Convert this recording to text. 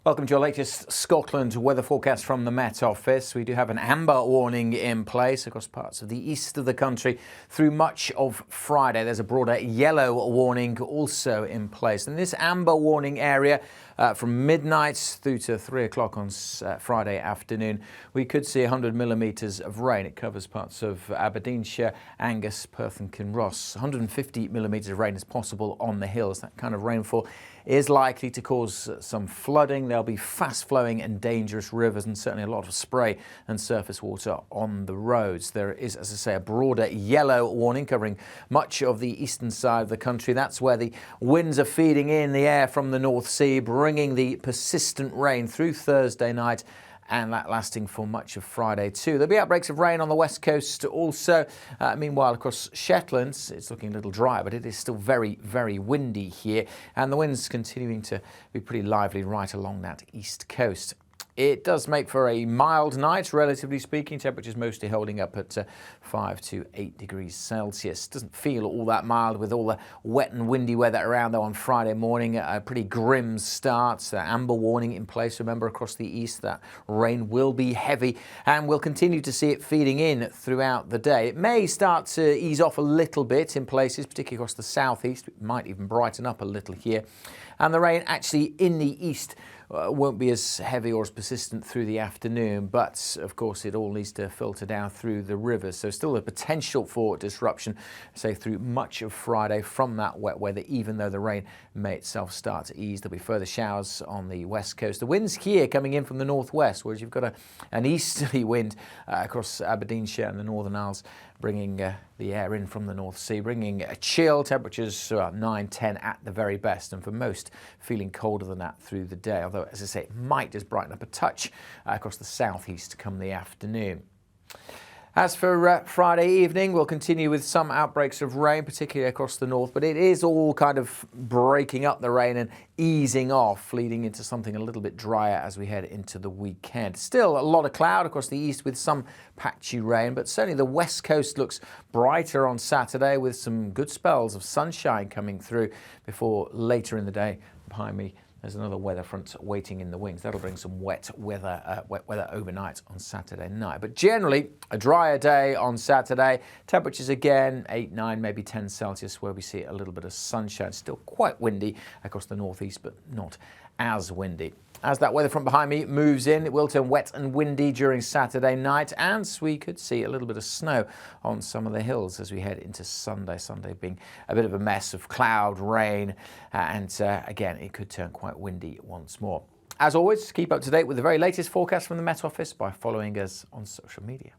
Welcome to your latest Scotland weather forecast from the Met Office. We do have an amber warning in place across parts of the east of the country through much of Friday. There's a broader yellow warning also in place. And this amber warning area from midnight through to 3 o'clock on Friday afternoon, we could see 100 millimetres of rain. It covers parts of Aberdeenshire, Angus, Perth and Kinross. 150 millimetres of rain is possible on the hills. That kind of rainfall is likely to cause some flooding. There'll be fast-flowing and dangerous rivers and certainly a lot of spray and surface water on the roads. There is, as I say, a broader yellow warning covering much of the eastern side of the country. That's where the winds are feeding in the air from the North Sea, bringing the persistent rain through Thursday night, and that lasting for much of Friday too. There'll be outbreaks of rain on the west coast also. Meanwhile, across Shetland, it's looking a little dry, but it is still very, very windy here, and the winds continuing to be pretty lively right along that east coast. It does make for a mild night, relatively speaking. Temperatures mostly holding up at 5 to 8 degrees Celsius. Doesn't feel all that mild with all the wet and windy weather around, though, on Friday morning. A pretty grim start. Amber warning in place, remember, across the east. That rain will be heavy, and we'll continue to see it feeding in throughout the day. It may start to ease off a little bit in places, particularly across the southeast. It might even brighten up a little here. And the rain actually in the east won't be as heavy or as persistent through the afternoon, but of course it all needs to filter down through the rivers, so still a potential for disruption, say, through much of Friday from that wet weather, even though the rain may itself start to ease. There'll be further showers on the west coast. The winds here coming in from the northwest, whereas you've got an easterly wind across Aberdeenshire and the Northern Isles, bringing the air in from the North Sea, bringing a chill, temperatures 9, 10 at the very best, and for most feeling colder than that through the day, although, as I say, it might just brighten up a touch across the southeast come the afternoon. As for Friday evening, we'll continue with some outbreaks of rain, particularly across the north, but it is all kind of breaking up the rain and easing off, leading into something a little bit drier as we head into the weekend. Still a lot of cloud across the east with some patchy rain, but certainly the west coast looks brighter on Saturday with some good spells of sunshine coming through before later in the day. Behind me, there's another weather front waiting in the wings. That'll bring some wet weather overnight on Saturday night. But generally, a drier day on Saturday. Temperatures again, 8, 9, maybe 10 Celsius, where we see a little bit of sunshine. Still quite windy across the northeast, but not as windy. As that weather front behind me moves in, it will turn wet and windy during Saturday night, and we could see a little bit of snow on some of the hills as we head into Sunday. Sunday being a bit of a mess of cloud, rain, and again, it could turn quite windy once more. As always, keep up to date with the very latest forecast from the Met Office by following us on social media.